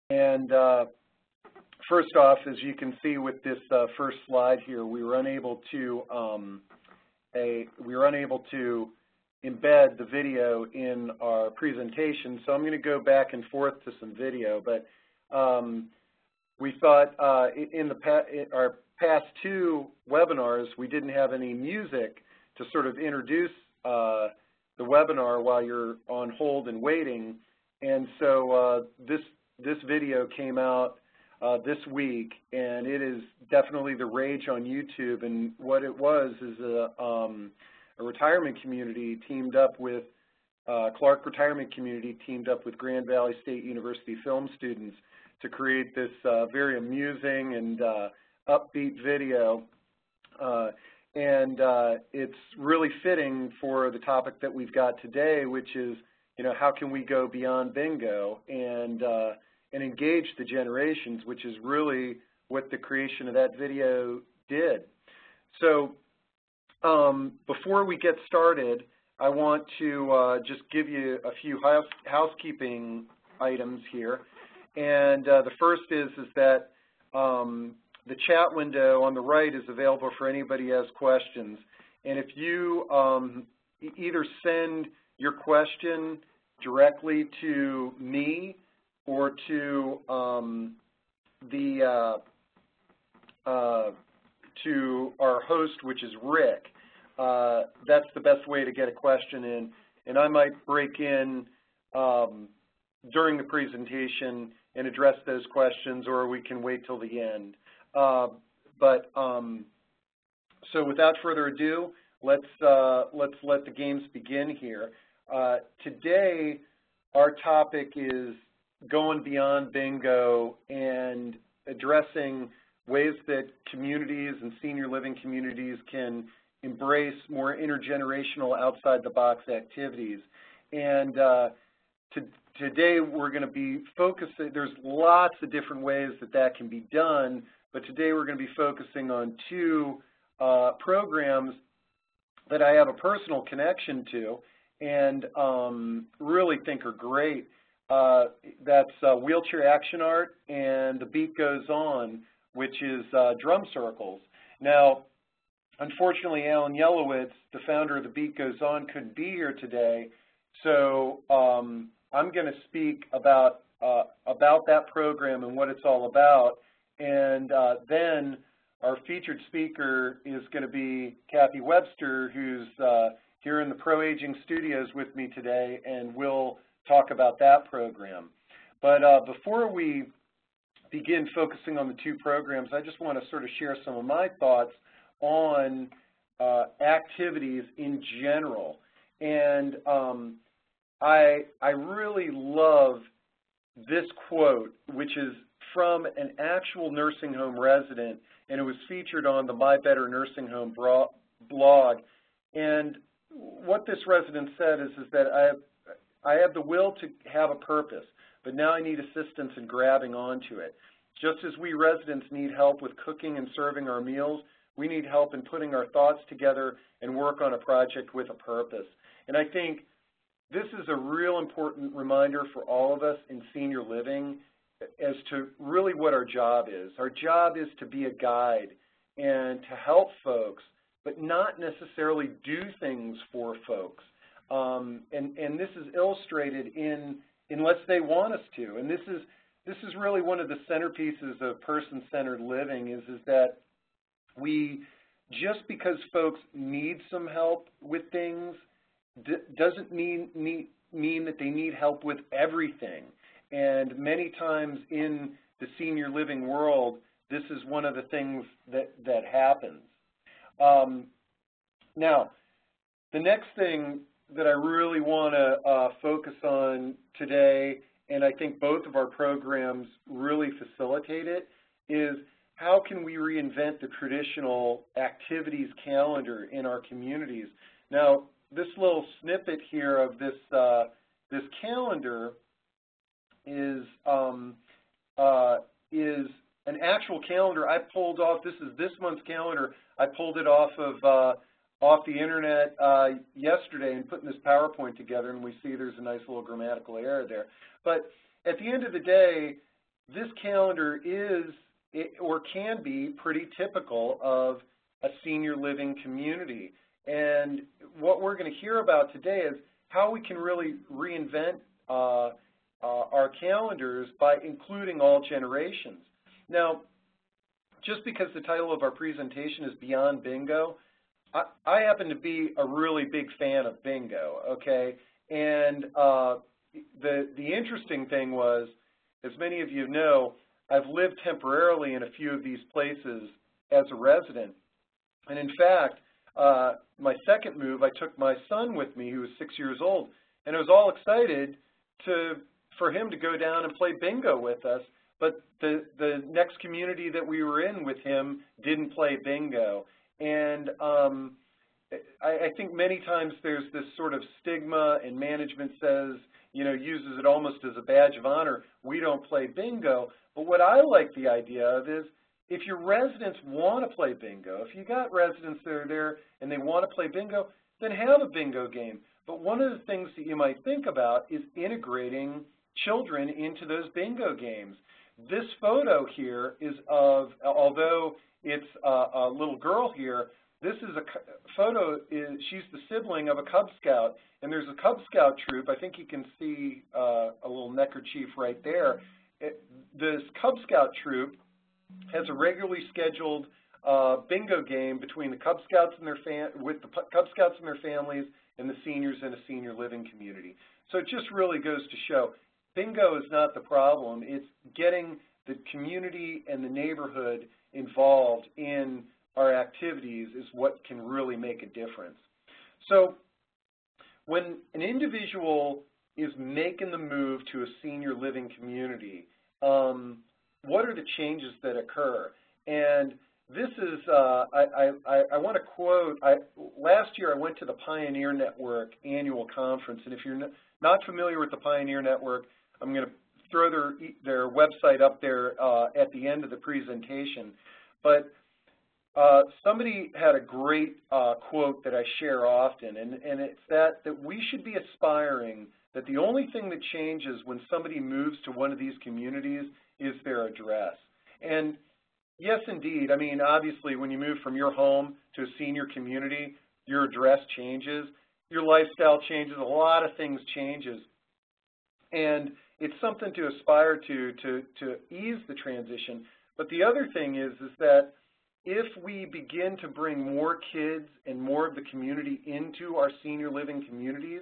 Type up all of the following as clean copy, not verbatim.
And first off, as you can see with this first slide here, we were unable to embed the video in our presentation, so I'm going to go back and forth to some video. But we thought in our past two webinars, we didn't have any music to sort of introduce the webinar while you're on hold and waiting, and so this video came out this week, and it is definitely the rage on YouTube. And what it was is a retirement community teamed up with Clark Retirement Community teamed up with Grand Valley State University film students to create this very amusing and upbeat video. And it's really fitting for the topic that we've got today, which is, how can we go beyond bingo and engage the generations, which is really what the creation of that video did. So before we get started, I want to just give you a few housekeeping items here. And the first is that the chat window on the right is available for anybody who has questions. And if you either send your question directly to me or to to our host, which is Rick, that's the best way to get a question in. And I might break in during the presentation and address those questions, or we can wait till the end. So without further ado, let's let the games begin here. Today, our topic is going beyond bingo and addressing ways that communities and senior living communities can embrace more intergenerational, outside-the-box activities. And today we're going to be focusing, there's lots of different ways that can be done, but today we're going to be focusing on two programs that I have a personal connection to and really think are great. That's Wheelchair Action Art and The Beat Goes On, which is drum circles. Now, unfortunately, Alan Yelowitz, the founder of The Beat Goes On, couldn't be here today, so I'm going to speak about that program and what it's all about, and then our featured speaker is going to be Kathy Webster, who's here in the ProAging studios with me today, and we'll talk about that program. But before we begin focusing on the two programs, I just want to sort of share some of my thoughts on activities in general. And I really love this quote, which is from an actual nursing home resident, and it was featured on the My Better Nursing Home blog. And what this resident said is that I have the will to have a purpose, but now I need assistance in grabbing onto it. Just as we residents need help with cooking and serving our meals, we need help in putting our thoughts together and work on a project with a purpose. And I think this is a real important reminder for all of us in senior living as to really what our job is. Our job is to be a guide and to help folks, but not necessarily do things for folks. And this is illustrated in unless they want us to. And this is really one of the centerpieces of person-centered living is that we, just because folks need some help with things, doesn't mean that they need help with everything. And many times in the senior living world, this is one of the things that happens. Now, the next thing that I really want to focus on today, and I think both of our programs really facilitate it, is how can we reinvent the traditional activities calendar in our communities? Now, this little snippet here of this calendar is an actual calendar I pulled off. This is this month's calendar. I pulled it off the internet yesterday and putting this PowerPoint together, and we see there's a nice little grammatical error there. But at the end of the day, this calendar is or can be pretty typical of a senior living community. And what we're going to hear about today is how we can really reinvent our calendars by including all generations. Now, just because the title of our presentation is Beyond Bingo, I happen to be a really big fan of bingo, okay? And the interesting thing was, as many of you know, I've lived temporarily in a few of these places as a resident. And in fact, my second move, I took my son with me, who was 6 years old, and I was all excited for him to go down and play bingo with us. But the next community that we were in with him didn't play bingo. And I think many times there's this sort of stigma, and management says, uses it almost as a badge of honor, we don't play bingo. But what I like the idea of is, if your residents want to play bingo, if you got residents that are there and they want to play bingo, then have a bingo game. But one of the things that you might think about is integrating children into those bingo games. This photo here is of, although it's a little girl here, this is a photo, she's the sibling of a Cub Scout, and there's a Cub Scout troop. I think you can see a little neckerchief right there. This Cub Scout troop has a regularly scheduled bingo game between the Cub Scouts and with the Cub Scouts and their families and the seniors in a senior living community. So it just really goes to show bingo is not the problem. It's getting the community and the neighborhood involved in our activities is what can really make a difference. So when an individual is making the move to a senior living community, what are the changes that occur? And this is, I want to quote, last year I went to the Pioneer Network annual conference, and if you're not familiar with the Pioneer Network, I'm going to throw their website up there at the end of the presentation. But somebody had a great quote that I share often, and it's that we should be aspiring that the only thing that changes when somebody moves to one of these communities is their address. And yes, indeed, I mean, obviously when you move from your home to a senior community, your address changes, your lifestyle changes, a lot of things changes. And it's something to aspire to ease the transition. But the other thing is that if we begin to bring more kids and more of the community into our senior living communities,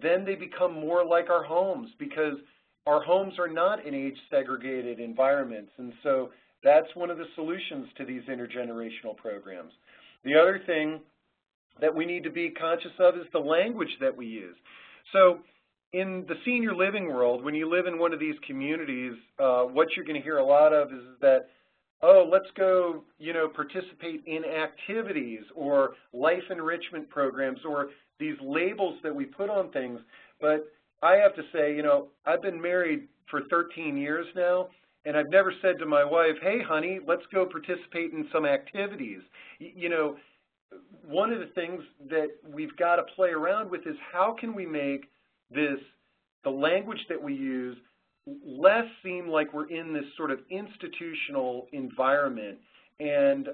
then they become more like our homes, because our homes are not in age-segregated environments. And so that's one of the solutions to these intergenerational programs. The other thing that we need to be conscious of is the language that we use. So in the senior living world, when you live in one of these communities, what you're going to hear a lot of is that, oh, let's go, participate in activities or life enrichment programs or these labels that we put on things. But I have to say, I've been married for 13 years now, and I've never said to my wife, hey, honey, let's go participate in some activities. One of the things that we've got to play around with is how can we make the language that we use less seem like we're in this sort of institutional environment. And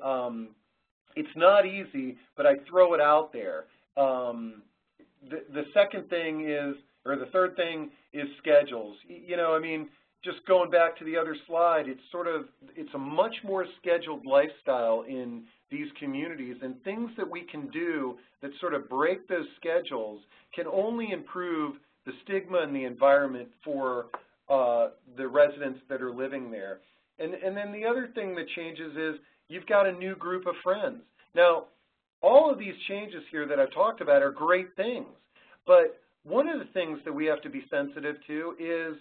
it's not easy, but I throw it out there. The second thing is, or the third thing is schedules. I mean, just going back to the other slide, it's a much more scheduled lifestyle in these communities, and things that we can do that sort of break those schedules can only improve the stigma and the environment for the residents that are living there. And then the other thing that changes is you've got a new group of friends. Now, all of these changes here that I've talked about are great things, but one of the things that we have to be sensitive to is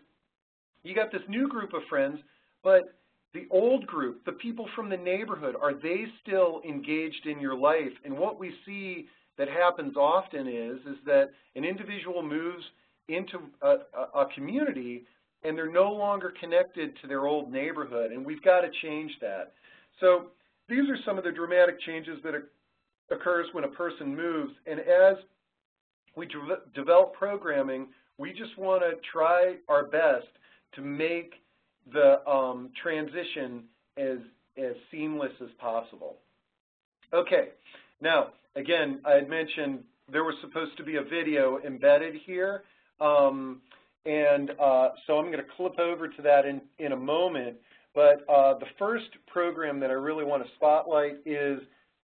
you got this new group of friends, but the old group, the people from the neighborhood, are they still engaged in your life? And what we see that happens often is that an individual moves into a community and they're no longer connected to their old neighborhood, and we've got to change that. So these are some of the dramatic changes that occurs when a person moves, and as we develop programming, we just want to try our best to make the transition as seamless as possible. Okay, now, again, I had mentioned there was supposed to be a video embedded here, so I'm going to clip over to that in a moment, but the first program that I really want to spotlight is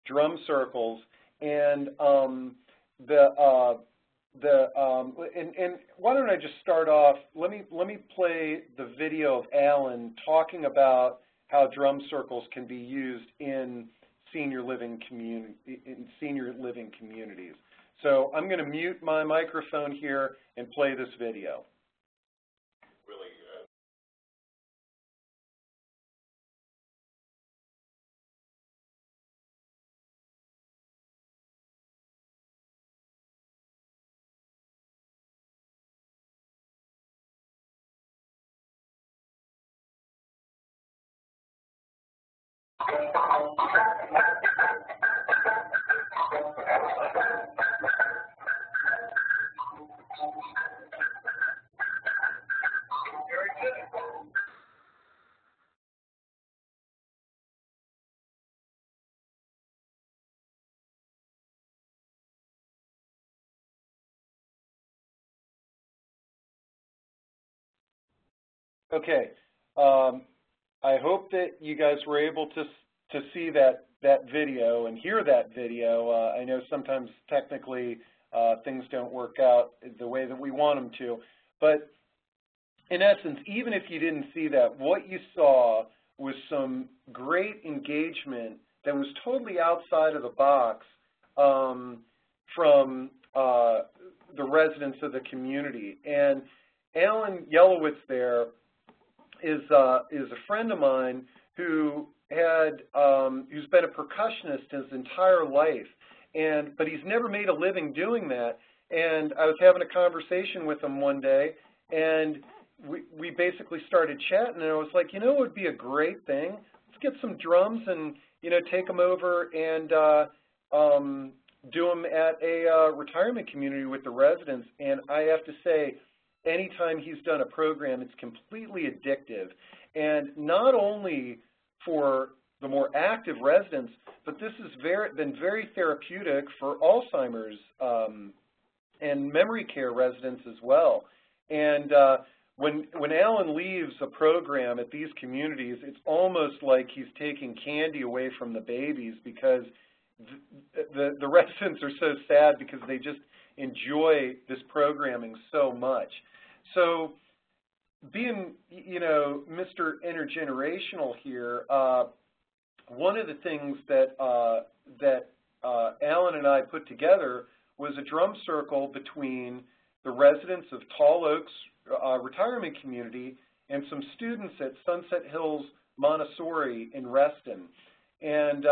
drum circles, and why don't I just start off, let me play the video of Alan talking about how drum circles can be used in senior living communities. So I'm going to mute my microphone here and play this video. Okay, I hope that you guys were able to see that video and hear that video. I know sometimes technically things don't work out the way that we want them to, but in essence, even if you didn't see that, what you saw was some great engagement that was totally outside of the box from the residents of the community. And Alan Yelowitz there is a friend of mine who who's been a percussionist his entire life, but he's never made a living doing that. And I was having a conversation with him one day, and we basically started chatting, and I was like, you know, it would be a great thing. Let's get some drums and, you know, take them over and do them at a retirement community with the residents. And I have to say, anytime he's done a program, it's completely addictive. And not only for the more active residents, but this has been very therapeutic for Alzheimer's and memory care residents as well. And when Alan leaves a program at these communities, it's almost like he's taking candy away from the babies, because the residents are so sad because they just enjoy this programming so much. So being, you know, Mr. Intergenerational here, one of the things that Alan and I put together was a drum circle between the residents of Tall Oaks retirement community and some students at Sunset Hills Montessori in Reston. And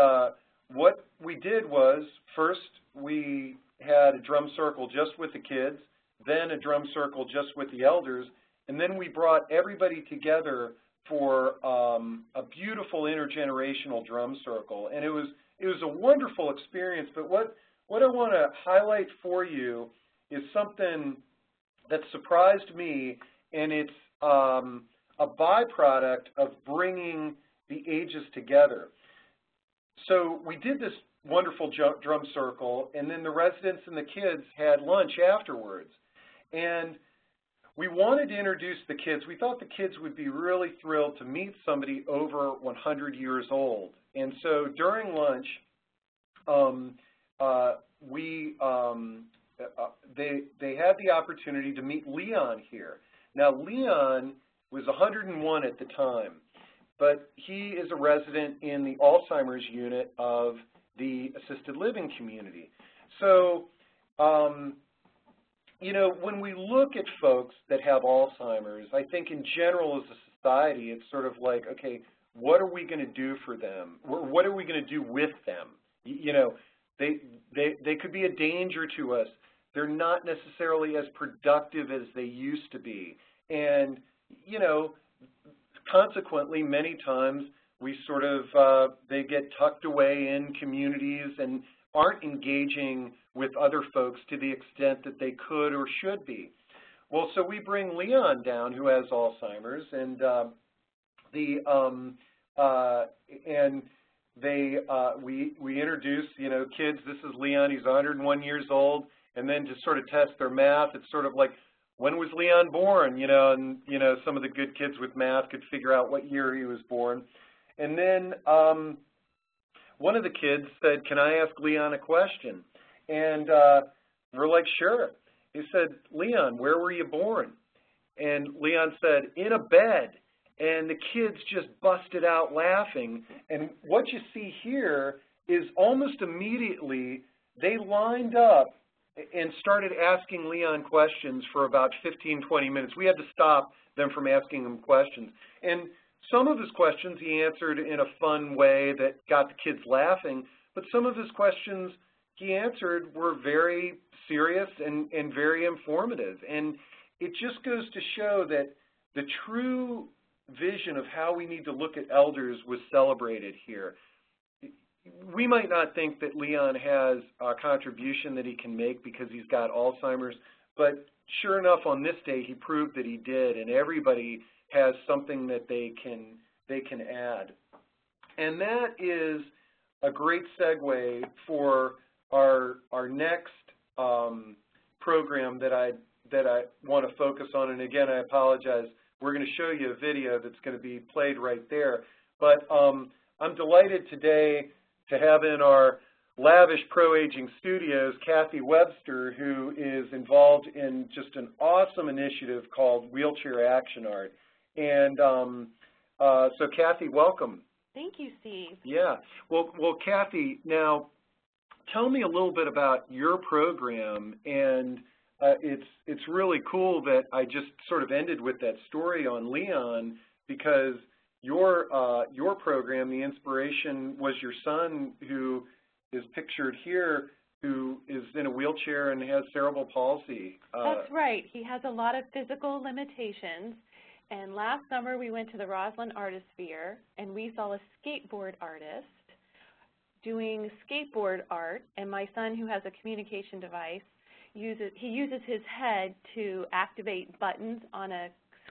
what we did was, first we had a drum circle just with the kids, then a drum circle just with the elders, and then we brought everybody together for a beautiful intergenerational drum circle. And it was a wonderful experience. But what I want to highlight for you is something that surprised me, and it's a byproduct of bringing the ages together. So we did this wonderful drum circle, and then the residents and the kids had lunch afterwards. And we wanted to introduce the kids. We thought the kids would be really thrilled to meet somebody over 100 years old. And so during lunch, they had the opportunity to meet Leon here. Now, Leon was 101 at the time, but he is a resident in the Alzheimer's unit of the assisted living community. So, you know, when we look at folks that have Alzheimer's, I think in general as a society, it's sort of like, okay, what are we going to do for them? What are we going to do with them? You know, they could be a danger to us. They're not necessarily as productive as they used to be. And, you know, consequently, many times we sort of, they get tucked away in communities and aren't engaging with other folks to the extent that they could or should be. Well, so we bring Leon down, who has Alzheimer's, and And we introduce, kids. This is Leon. He's 101 years old. And then to sort of test their math, it's sort of like, when was Leon born? And some of the good kids with math could figure out what year he was born. And then one of the kids said, "Can I ask Leon a question?" And we're like, "Sure." He said, "Leon, where were you born?" And Leon said, "In a bed." And the kids just busted out laughing. And what you see here is almost immediately they lined up and started asking Leon questions for about 15, 20 minutes. We had to stop them from asking him questions. And some of his questions he answered in a fun way that got the kids laughing, but some of his questions he answered were very serious and very informative. And it just goes to show that the true vision of how we need to look at elders was celebrated here. We might not think that Leon has a contribution that he can make because he's got Alzheimer's, but sure enough, on this day, he proved that he did, and everybody has something that they can add. And that is a great segue for our next program that I want to focus on. And again, I apologize. We're going to show you a video that's going to be played right there. But I'm delighted today to have in our lavish ProAging studios Kathy Webster, who is involved in just an awesome initiative called Wheelchair Action Art. And so Kathy, welcome. Thank you, Steve. Yeah. Well, Kathy, now tell me a little bit about your program. And it's really cool that I just sort of ended with that story on Leon, because your program, the inspiration was your son, who is pictured here, who is in a wheelchair and has cerebral palsy. That's right. He has a lot of physical limitations. And last summer we went to the Roslyn Artist Fair, and we saw a skateboard artist doing skateboard art. And my son, who has a communication device, uses his head to activate buttons on a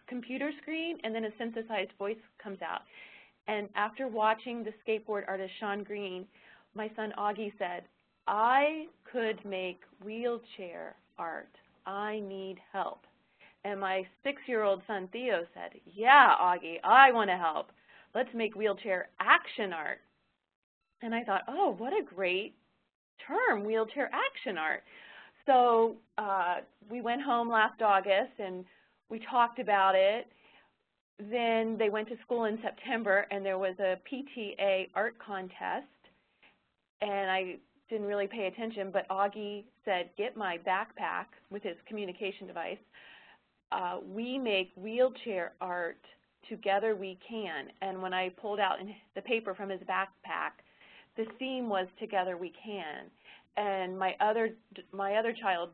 computer screen, and then a synthesized voice comes out. And after watching the skateboard artist Sean Green, my son Augie said, "I could make wheelchair art. I need help." And my 6-year-old son Theo said, "Yeah, Augie, I want to help. Let's make wheelchair action art." And I thought, oh, what a great term, wheelchair action art. So we went home last August and we talked about it. Then they went to school in September, and there was a PTA art contest, and I didn't really pay attention, but Augie said, "Get my backpack," with his communication device. We make wheelchair art. Together we can. And when I pulled out the paper from his backpack, the theme was Together we can. And my other child,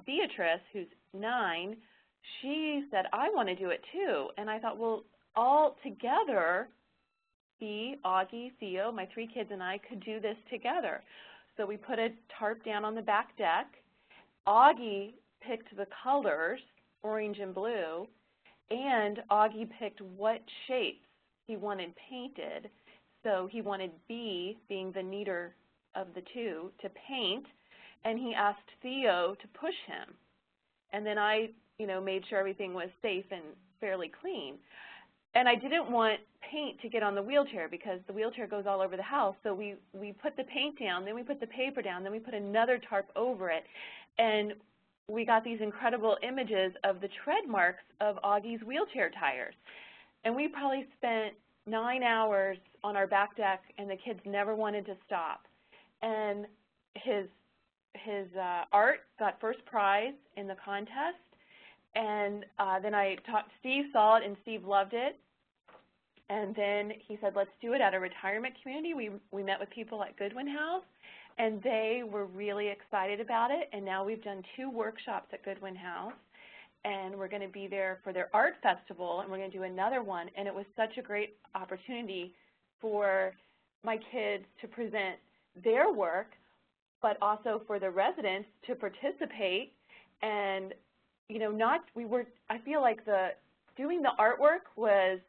Beatrice, who's 9, she said, "I want to do it too." And I thought, well, all together, Augie, Theo, my 3 kids, and I could do this together. So we put a tarp down on the back deck. Augie picked the colors, orange and blue, and Augie picked what shapes he wanted painted. So he wanted B, being the neater of the 2, to paint, and he asked Theo to push him. And then I made sure everything was safe and fairly clean. And I didn't want paint to get on the wheelchair because the wheelchair goes all over the house. So we put the paint down, then we put the paper down, then we put another tarp over it. And we got these incredible images of the tread marks of Augie's wheelchair tires. And we probably spent 9 hours on our back deck, and the kids never wanted to stop. And his art got first prize in the contest. And then Steve saw it, and Steve loved it. And then he said, let's do it at a retirement community. We met with people at Goodwin House, and they were really excited about it. And now we've done 2 workshops at Goodwin House, and we're going to be there for their art festival, and we're going to do another one. And it was such a great opportunity for my kids to present their work, but also for the residents to participate. And I feel like doing the artwork was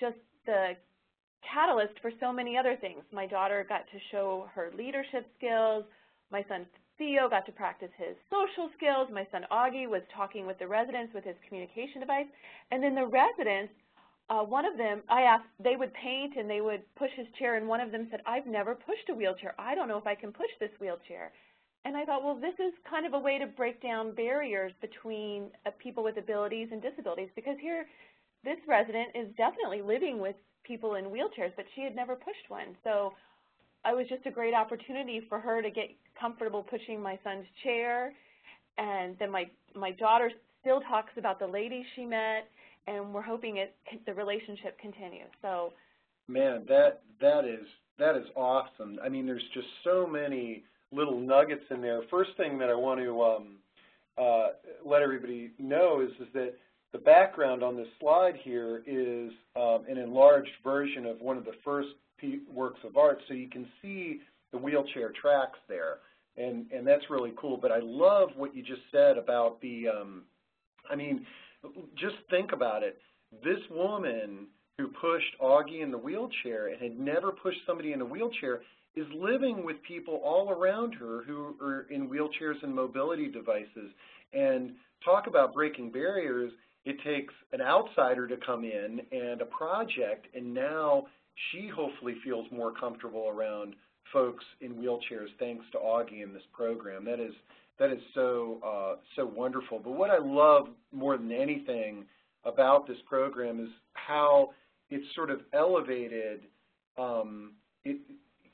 just the catalyst for so many other things. My daughter got to show her leadership skills. My son Theo got to practice his social skills. My son Augie was talking with the residents with his communication device. And then the residents, one of them, I asked, they would paint and they would push his chair, and one of them said, I've never pushed a wheelchair. I don't know if I can push this wheelchair. And I thought, well, this is kind of a way to break down barriers between people with abilities and disabilities, because here, this resident is definitely living with people in wheelchairs, but she had never pushed one. So it was just a great opportunity for her to get comfortable pushing my son's chair. And then my daughter still talks about the ladies she met, and we're hoping the relationship continues. So, man, that is awesome. I mean, there's just so many little nuggets in there. First thing that I want to let everybody know is that the background on this slide here is an enlarged version of one of the first works of art, so you can see the wheelchair tracks there, and that's really cool. But I love what you just said about the, I mean, just think about it. This woman who pushed Augie in the wheelchair and had never pushed somebody in a wheelchair is living with people all around her who are in wheelchairs and mobility devices. And talk about breaking barriers, it takes an outsider to come in and a project, and now she hopefully feels more comfortable around folks in wheelchairs thanks to Augie in this program. That is so wonderful. But what I love more than anything about this program is how it's sort of elevated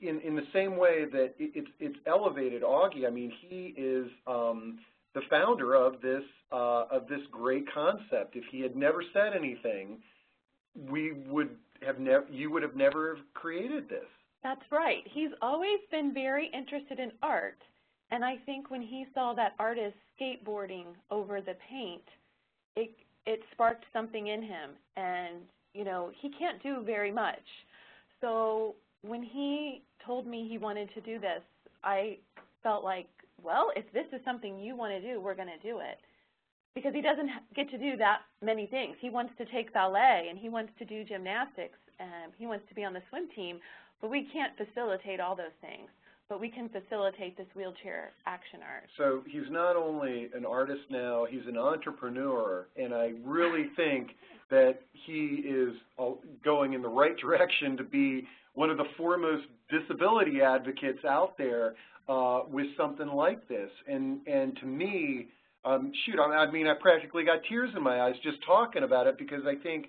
in the same way that it's elevated Augie. I mean, he is the founder of this great concept. If he had never said anything, you would have never created this. That's right. He's always been very interested in art, and I think when he saw that artist skateboarding over the paint, it sparked something in him. And you know, he can't do very much. So when he told me he wanted to do this, I felt like, well, if this is something you want to do, we're going to do it. Because he doesn't get to do that many things. He wants to take ballet, and he wants to do gymnastics, and he wants to be on the swim team, but we can't facilitate all those things. But we can facilitate this wheelchair action art. So he's not only an artist now, he's an entrepreneur, and I really think that he is going in the right direction to be one of the foremost disability advocates out there with something like this. And to me, shoot, I mean, I practically got tears in my eyes just talking about it, because I think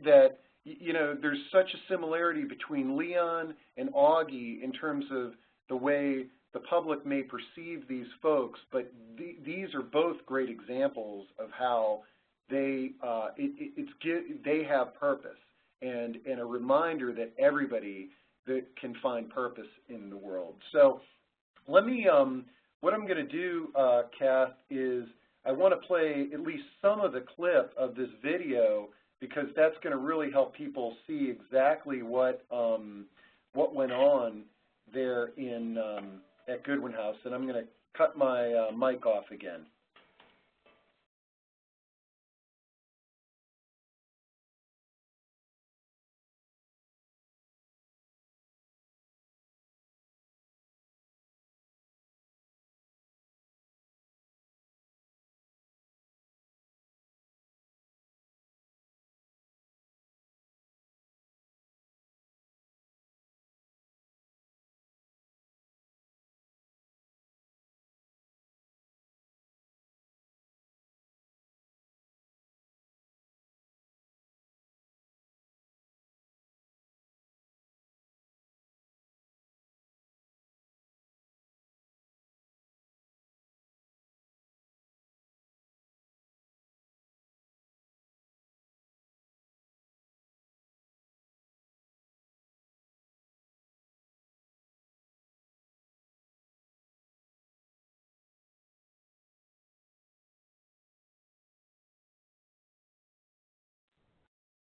that, you know, there's such a similarity between Leon and Augie in terms of the way the public may perceive these folks, but these are both great examples of how they have purpose, and a reminder that everybody that can find purpose in the world. So let me, what I'm going to do, Kath, is I want to play at least some of the clip of this video, because that's going to really help people see exactly what went on there in at Goodwin House. And I'm going to cut my mic off again.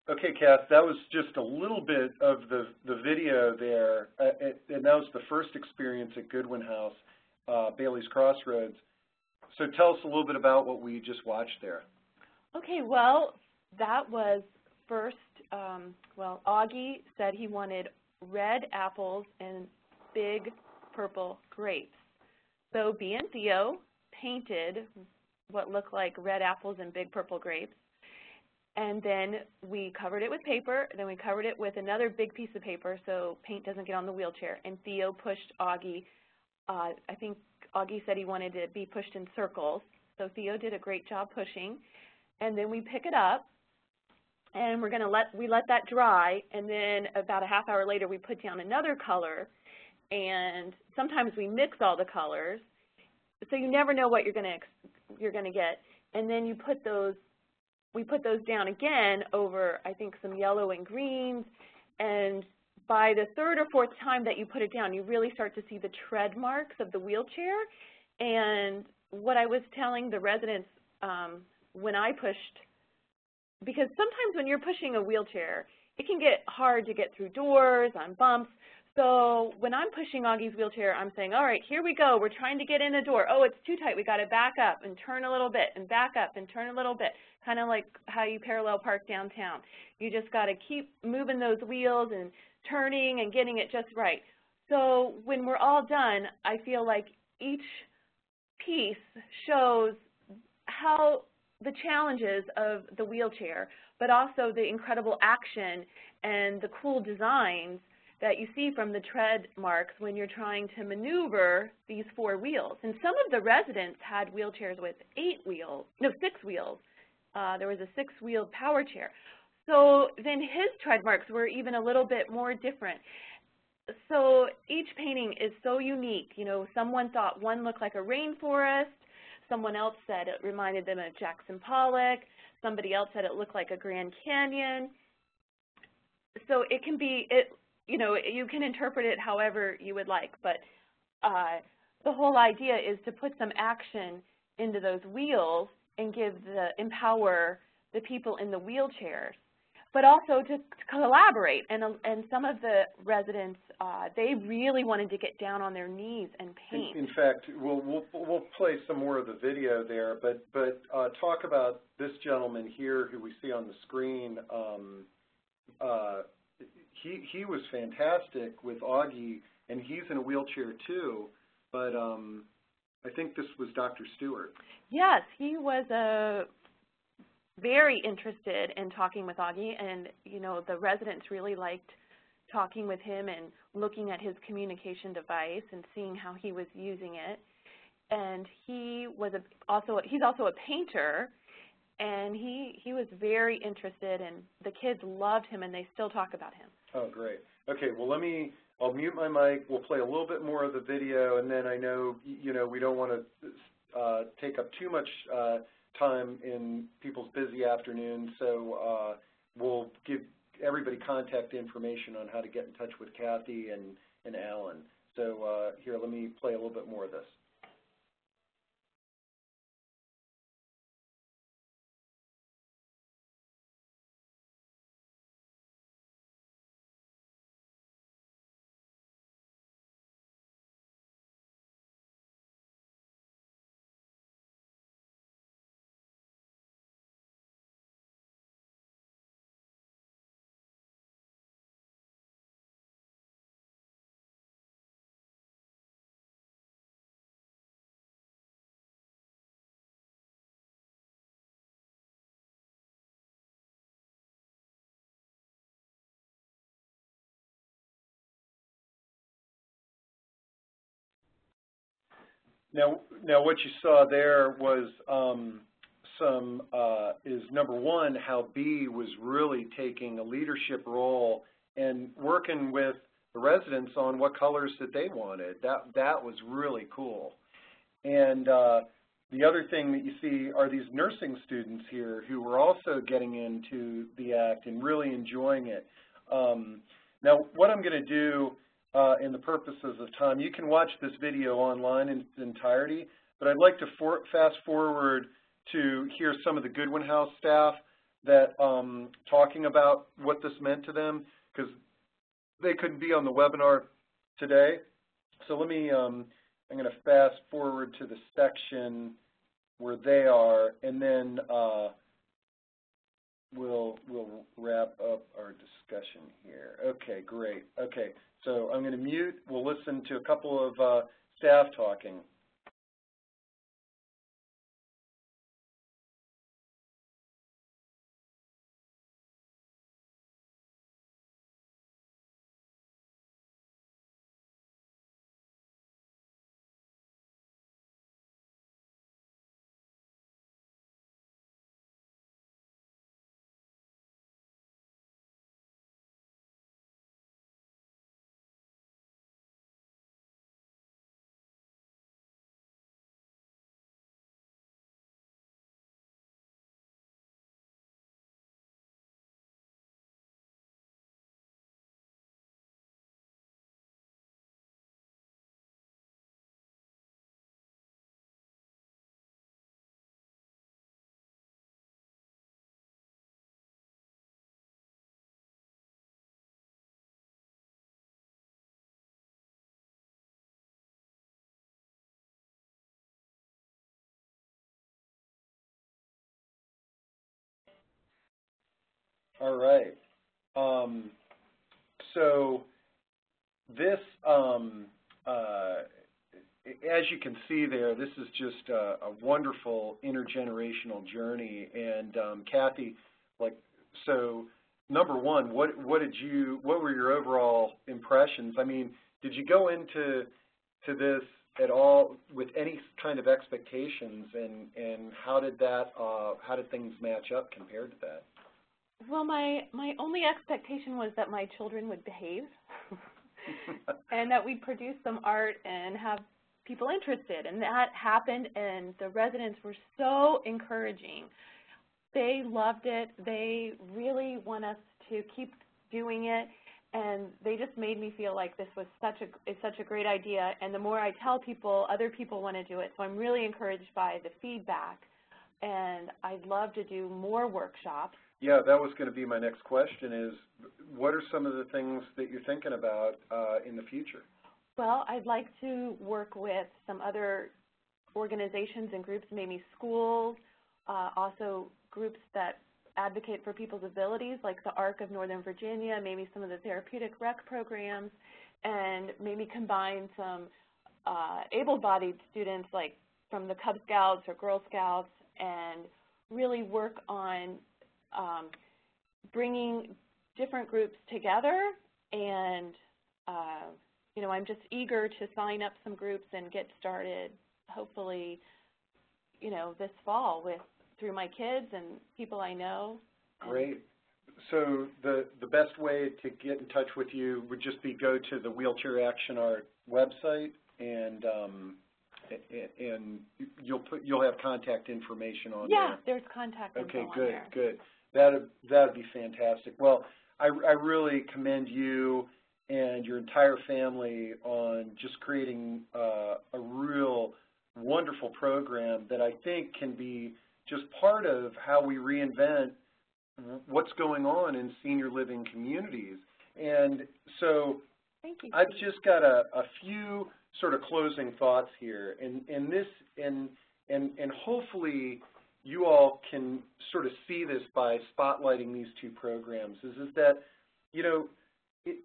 Okay, Kath, that was just a little bit of the video there, and that was the first experience at Goodwin House, Bailey's Crossroads. So tell us a little bit about what we just watched there. Okay, well, that was first well, Augie said he wanted red apples and big purple grapes. So Bea and Theo painted what looked like red apples and big purple grapes. And then we covered it with paper, then we covered it with another big piece of paper so paint doesn't get on the wheelchair. And Theo pushed Augie. I think Augie said he wanted to be pushed in circles. So Theo did a great job pushing. And then we pick it up, and we let that dry, and then about a half hour later we put down another color, and sometimes we mix all the colors, so you never know what you're gonna get. And then we put those down again over, I think, some yellow and greens, and by the third or fourth time that you put it down, you really start to see the tread marks of the wheelchair. And what I was telling the residents when I pushed, because sometimes when you're pushing a wheelchair, it can get hard to get through doors, on bumps. So when I'm pushing Augie's wheelchair, I'm saying, all right, here we go. We're trying to get in a door. Oh, it's too tight. We got to back up and turn a little bit and back up and turn a little bit, kind of like how you parallel park downtown. You just got to keep moving those wheels and turning and getting it just right. So when we're all done, I feel like each piece shows how the challenges of the wheelchair, but also the incredible action and the cool designs that you see from the tread marks when you're trying to maneuver these 4 wheels. And some of the residents had wheelchairs with 6 wheels. There was a 6-wheeled power chair. So then his tread marks were even a little bit more different. So each painting is so unique. You know, someone thought one looked like a rainforest. Someone else said it reminded them of Jackson Pollock. Somebody else said it looked like a Grand Canyon. So it can be, you know, you can interpret it however you would like, but the whole idea is to put some action into those wheels and empower the people in the wheelchairs, but also to collaborate. And some of the residents, they really wanted to get down on their knees and paint. In fact, we'll play some more of the video there, but talk about this gentleman here who we see on the screen. He was fantastic with Augie, and he's in a wheelchair too, but I think this was Dr. Stewart. Yes, he was very interested in talking with Augie, and you know, the residents really liked talking with him and looking at his communication device and seeing how he was using it. And he's also a painter, and he was very interested, and the kids loved him, and they still talk about him. Oh, great. Okay, well, I'll mute my mic. We'll play a little bit more of the video, and then I know, you know, we don't want to take up too much time in people's busy afternoons, so we'll give everybody contact information on how to get in touch with Kathy and Alan. So here, let me play a little bit more of this. Now what you saw there was number one, how Bea was really taking a leadership role and working with the residents on what colors that they wanted. That was really cool. And the other thing that you see are these nursing students here who were also getting into the act and really enjoying it. Now, what I'm going to do in the purposes of time, you can watch this video online in its entirety, but I'd like to fast forward to hear some of the Goodwin House staff that talking about what this meant to them, because they couldn't be on the webinar today. So let me, I'm going to fast forward to the section where they are, and then we'll wrap up our discussion here. Okay, great. Okay, so I'm going to mute. We'll listen to a couple of staff talking. All right. So this, as you can see there, this is just a wonderful intergenerational journey. And Kathy, so number one, what were your overall impressions? I mean, did you go into this at all with any kind of expectations, and how did things match up compared to that? Well, my only expectation was that my children would behave and that we'd produce some art and have people interested, and that happened, and the residents were so encouraging. They loved it. They really want us to keep doing it, and they just made me feel like this was such a great idea, and the more I tell people, other people want to do it. So I'm really encouraged by the feedback, and I'd love to do more workshops. Yeah, that was going to be my next question is, what are some of the things that you're thinking about in the future? Well, I'd like to work with some other organizations and groups, maybe schools, also groups that advocate for people's abilities, like the ARC of Northern Virginia, maybe some of the therapeutic rec programs, and maybe combine some able-bodied students like from the Cub Scouts or Girl Scouts, and really work on bringing different groups together. And you know, I'm just eager to sign up some groups and get started, hopefully, you know, this fall through my kids and people I know. Great. So the best way to get in touch with you would just be go to the Wheelchair Action Art website, and you'll have contact information on there. Yeah, there's contact info on there. Okay, good. That'd be fantastic. Well, I really commend you and your entire family on just creating a real wonderful program that I think can be just part of how we reinvent what's going on in senior living communities. And so thank you. I've just got a few sort of closing thoughts here, and hopefully you all can sort of see this by spotlighting these two programs, is that, you know,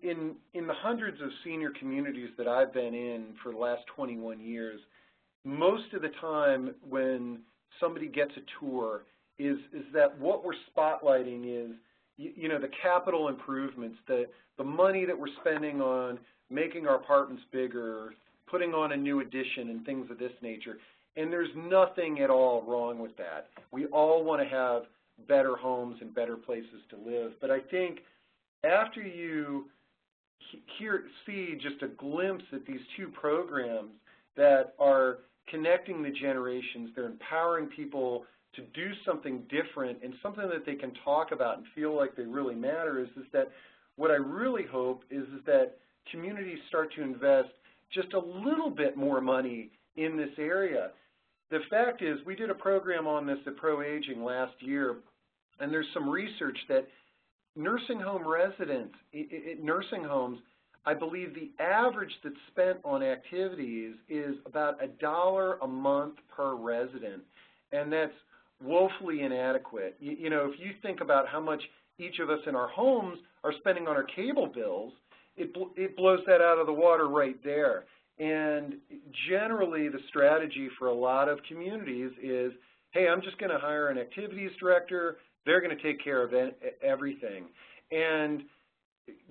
in the hundreds of senior communities that I've been in for the last 21 years, most of the time when somebody gets a tour is that what we're spotlighting is, you know, the capital improvements, the money that we're spending on making our apartments bigger, putting on a new addition and things of this nature. And there's nothing at all wrong with that. We all want to have better homes and better places to live. But I think after you see just a glimpse at these two programs that are connecting the generations, they're empowering people to do something different and something that they can talk about and feel like they really matter, is that what I really hope is that communities start to invest just a little bit more money in this area. The fact is, we did a program on this at ProAging last year, and there's some research that nursing home residents, nursing homes, I believe the average that's spent on activities is about $1 a month per resident, and that's woefully inadequate. You know, if you think about how much each of us in our homes are spending on our cable bills, it blows that out of the water right there. And generally, the strategy for a lot of communities is, hey, I'm just going to hire an activities director. They're going to take care of everything. And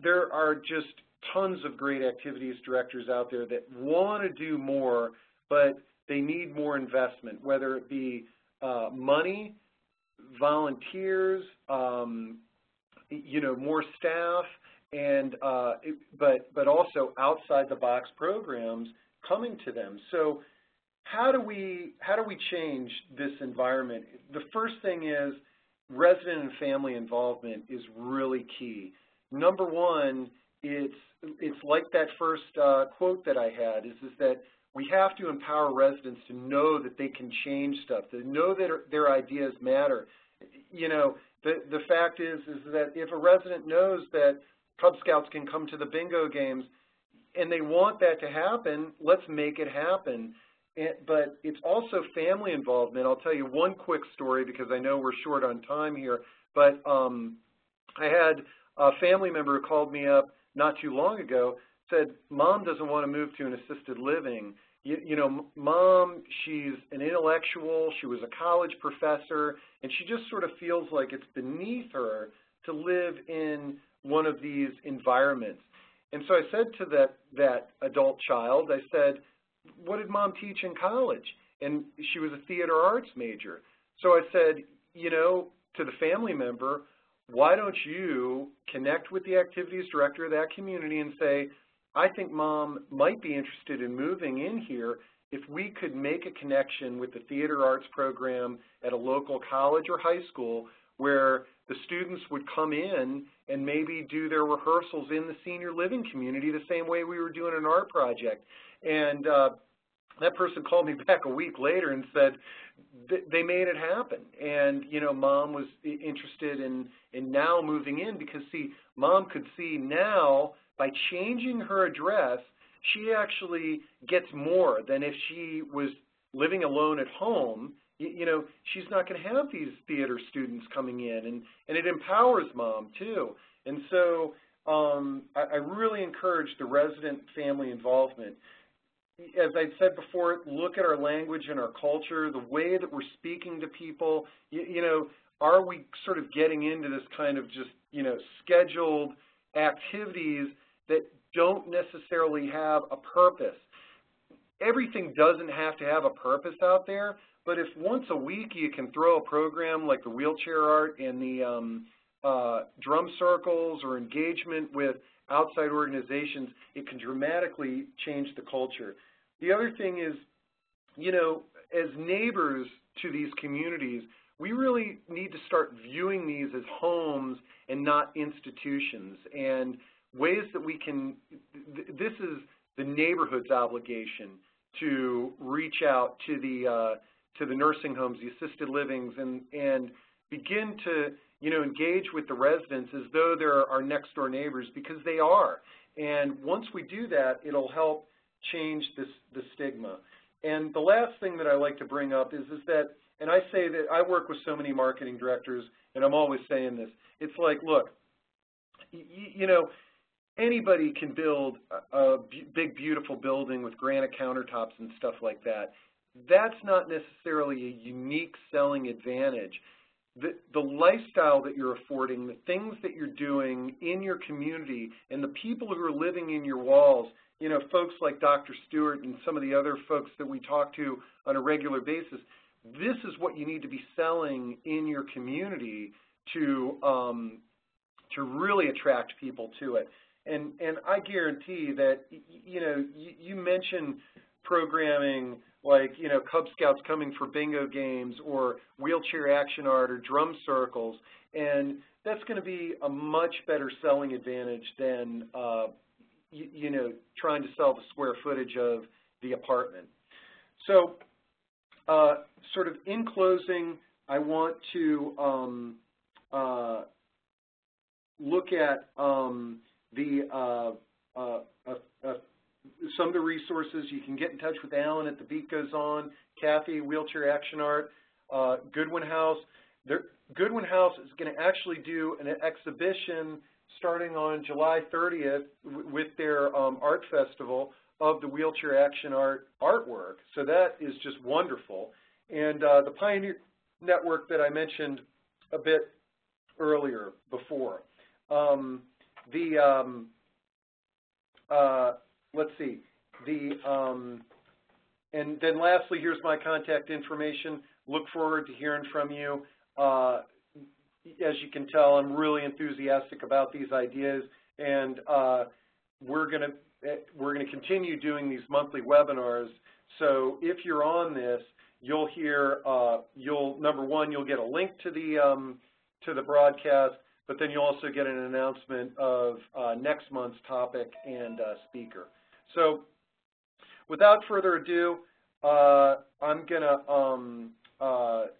there are just tons of great activities directors out there that want to do more, but they need more investment, whether it be money, volunteers, you know, more staff, and but also outside the box programs coming to them. So how do we change this environment? The first thing is resident and family involvement is really key. Number one, it's like that first quote that I had, is that we have to empower residents to know that they can change stuff, to know that their ideas matter. You know, the fact is that if a resident knows that Cub Scouts can come to the bingo games and they want that to happen, let's make it happen. But it's also family involvement. I'll tell you one quick story because I know we're short on time here, but I had a family member who called me up not too long ago, said, Mom doesn't want to move to an assisted living. You know, Mom, she's an intellectual, she was a college professor, and she just sort of feels like it's beneath her to live in one of these environments. And so I said to that adult child, I said, what did Mom teach in college? And she was a theater arts major. So I said, you know, to the family member, why don't you connect with the activities director of that community and say, I think Mom might be interested in moving in here if we could make a connection with the theater arts program at a local college or high school where the students would come in and maybe do their rehearsals in the senior living community the same way we were doing an art project. And that person called me back a week later and said they made it happen. And, you know, Mom was interested in now moving in because, see, Mom could see now by changing her address, she actually gets more than if she was living alone at home. You know, she's not going to have these theater students coming in, and it empowers Mom, too. And so I really encourage the resident family involvement. As I said before, look at our language and our culture, the way that we're speaking to people. You know, are we sort of getting into this kind of just, you know, scheduled activities that don't necessarily have a purpose? Everything doesn't have to have a purpose out there, but if once a week you can throw a program like the wheelchair art and the drum circles or engagement with outside organizations, it can dramatically change the culture. The other thing is, you know, as neighbors to these communities, we really need to start viewing these as homes and not institutions, and ways that we can, this is the neighborhood's obligation to reach out to the nursing homes, the assisted livings, and begin to, you know, engage with the residents as though they're our next door neighbors, because they are. And once we do that, it'll help change the stigma. And the last thing that I like to bring up is that, and I say that I work with so many marketing directors, and I'm always saying this, it's like, look, you know, anybody can build a big, beautiful building with granite countertops and stuff like that. That's not necessarily a unique selling advantage. The lifestyle that you're affording, the things that you're doing in your community, and the people who are living in your walls, you know, folks like Dr. Stewart and some of the other folks that we talk to on a regular basis, this is what you need to be selling in your community to really attract people to it. And I guarantee that, you know, you mention programming like, you know, Cub Scouts coming for bingo games or wheelchair action art or drum circles, and that's going to be a much better selling advantage than, you know, trying to sell the square footage of the apartment. So sort of in closing, I want to look at some of the resources. You can get in touch with Alan at The Beat Goes On, Kathy, Wheelchair Action Art. Goodwin House. Goodwin House is going to actually do an exhibition starting on July 30th with their art festival of the wheelchair action artwork. So that is just wonderful. And the Pioneer Network that I mentioned a bit earlier before. Let's see. And then lastly, here's my contact information. Look forward to hearing from you. As you can tell, I'm really enthusiastic about these ideas, and we're going to continue doing these monthly webinars. So if you're on this, you'll hear number one, you'll get a link to the broadcast, but then you'll also get an announcement of next month's topic and speaker. So without further ado, I'm going to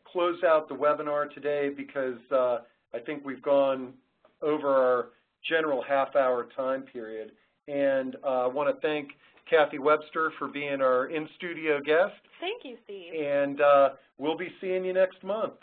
close out the webinar today because I think we've gone over our general half-hour time period. And I want to thank Kathy Webster for being our in-studio guest. Thank you, Steve. And we'll be seeing you next month.